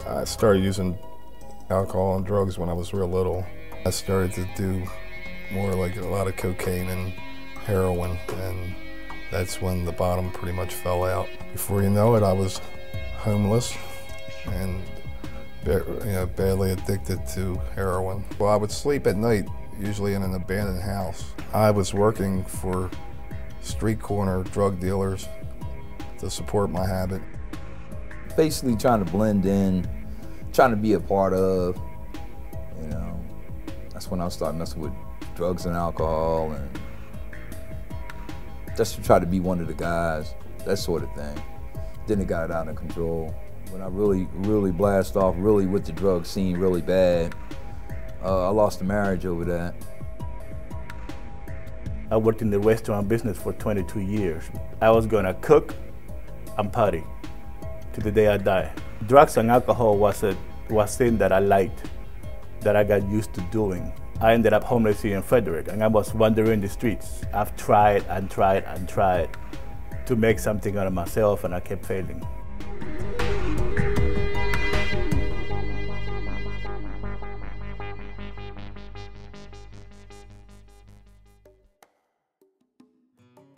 I started using alcohol and drugs when I was real little. I started to do more like a lot of cocaine and heroin, and that's when the bottom pretty much fell out. Before you know it, I was homeless and badly addicted to heroin. Well, I would sleep at night, usually in an abandoned house. I was working for street corner drug dealers to support my habit. Basically trying to blend in, trying to be a part of, that's when I started messing with drugs and alcohol, and just to try to be one of the guys, that sort of thing. Then it got out of control. When I really blast off with the drug scene really bad, I lost a marriage over that. I worked in the restaurant business for 22 years. I was gonna cook and party to the day I die. Drugs and alcohol was thing that I liked, that I got used to doing. I ended up homeless here in Frederick, and I was wandering the streets. I've tried and tried and tried to make something out of myself, and I kept failing.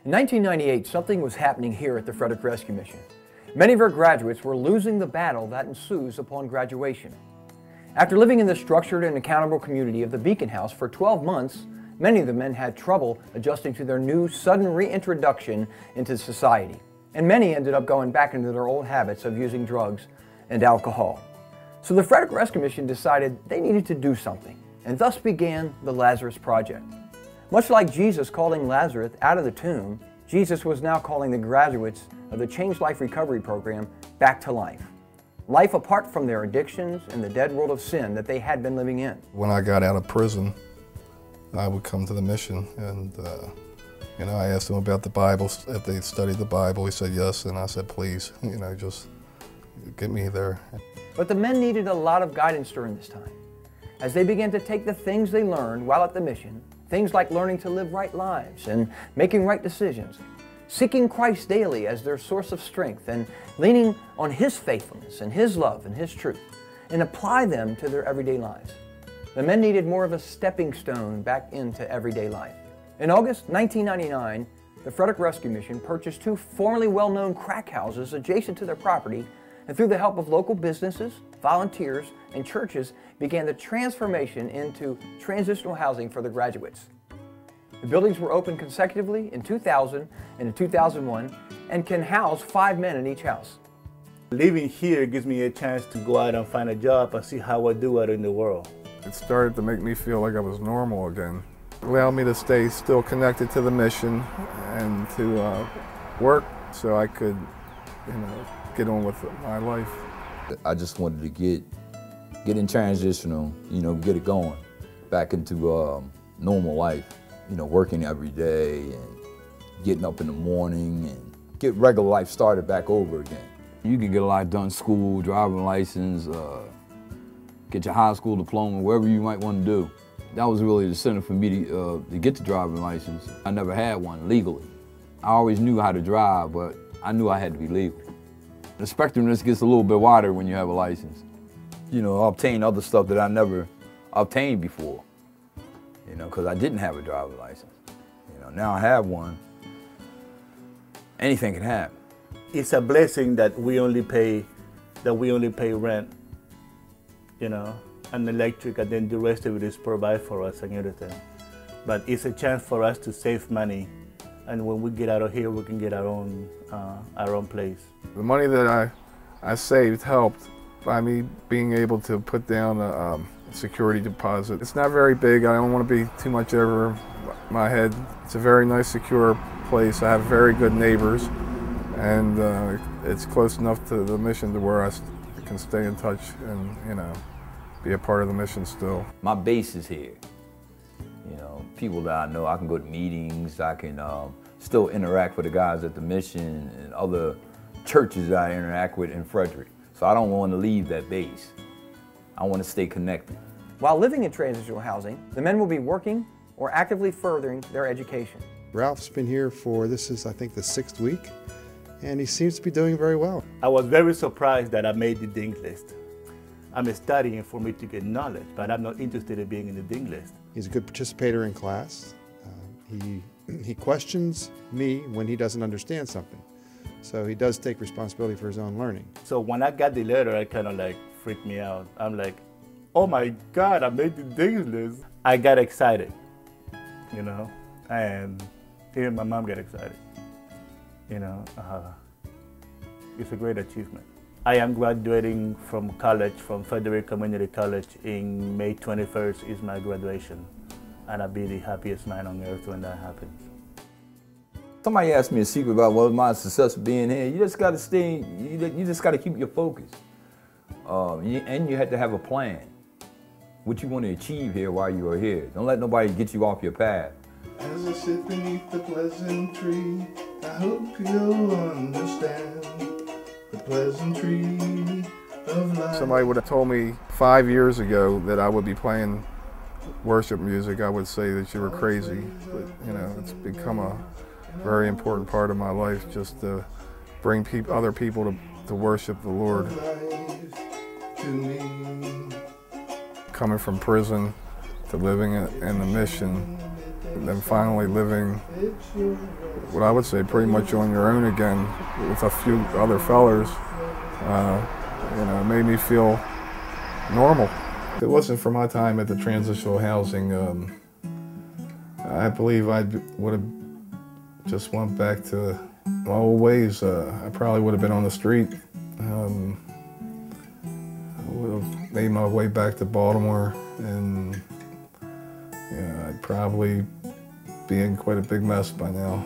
In 1998, something was happening here at the Frederick Rescue Mission. Many of our graduates were losing the battle that ensues upon graduation. After living in the structured and accountable community of the Beacon House for 12 months, many of the men had trouble adjusting to their new, sudden reintroduction into society. And many ended up going back into their old habits of using drugs and alcohol. So the Frederick Rescue Mission decided they needed to do something, and thus began the Lazarus Project. Much like Jesus calling Lazarus out of the tomb, Jesus was now calling the graduates of the Changed Life Recovery Program back to life. Life apart from their addictions and the dead world of sin that they had been living in. When I got out of prison, I would come to the mission, and I asked them about the Bible, if they studied the Bible. He said yes, and I said please, just get me there. But the men needed a lot of guidance during this time, as they began to take the things they learned while at the mission, things like learning to live right lives and making right decisions, seeking Christ daily as their source of strength and leaning on His faithfulness and His love and His truth, and apply them to their everyday lives. The men needed more of a stepping stone back into everyday life. In August 1999, the Frederick Rescue Mission purchased two formerly well-known crack houses adjacent to their property, and through the help of local businesses, volunteers, and churches, began the transformation into transitional housing for the graduates. The buildings were opened consecutively in 2000 and in 2001 and can house 5 men in each house. Living here gives me a chance to go out and find a job and see how I do out in the world. It started to make me feel like I was normal again. It allowed me to stay still connected to the mission and to work so I could, get on with my life. I just wanted to get in transitional, get it going back into normal life, working every day and getting up in the morning and get regular life started back over again. You can get a lot done, school, driving license, get your high school diploma, wherever you might want to do. That was really the center for me to get the driving license. I never had one legally. I always knew how to drive, but I knew I had to be legal. The spectrum just gets a little bit wider when you have a license. Obtain other stuff that I never obtained before, because I didn't have a driver's license. Now I have one. Anything can happen. It's a blessing that we only pay rent, and electric, and then the rest of it is provided for us and everything. But it's a chance for us to save money, and when we get out of here, we can get our own place. The money that I saved helped by me being able to put down a security deposit. It's not very big. I don't want to be too much over my head. It's a very nice, secure place. I have very good neighbors, and it's close enough to the mission to where I can stay in touch and, be a part of the mission still. My base is here. People that I know, I can go to meetings, I can still interact with the guys at the mission and other churches that I interact with in Frederick. So I don't want to leave that base. I want to stay connected. While living in transitional housing, the men will be working or actively furthering their education. Ralph's been here for, this is I think the 6th week, and he seems to be doing very well. I was very surprised that I made the dean's list. I'm studying for me to get knowledge, but I'm not interested in being in the dean list. He's a good participator in class. He questions me when he doesn't understand something. So he does take responsibility for his own learning. So when I got the letter, it kind of like freaked me out. I'm like, oh my God, I made the dean's list. I got excited, you know, and even my mom got excited. You know, it's a great achievement. I am graduating from college, from Frederick Community College in May 21st is my graduation. And I'll be the happiest man on earth when that happens. Somebody asked me a secret about what was my success of being here. You just got to stay, you just got to keep your focus. And you have to have a plan. What you want to achieve here while you are here. Don't let nobody get you off your path. As I sit beneath the pleasant tree, I hope you'll understand the pleasantry of life. Somebody would have told me 5 years ago that I would be playing worship music, I would say that you were crazy. But you know, it's become a very important part of my life, just to bring other people to worship the Lord. Coming from prison to living in the mission, and then finally living what I would say pretty much on your own again with a few other fellers, you know, it made me feel normal. If it wasn't for my time at the transitional housing, I believe I would have just went back to my old ways. I probably would have been on the street. I would have made my way back to Baltimore, and you know, I'd probably be in quite a big mess by now.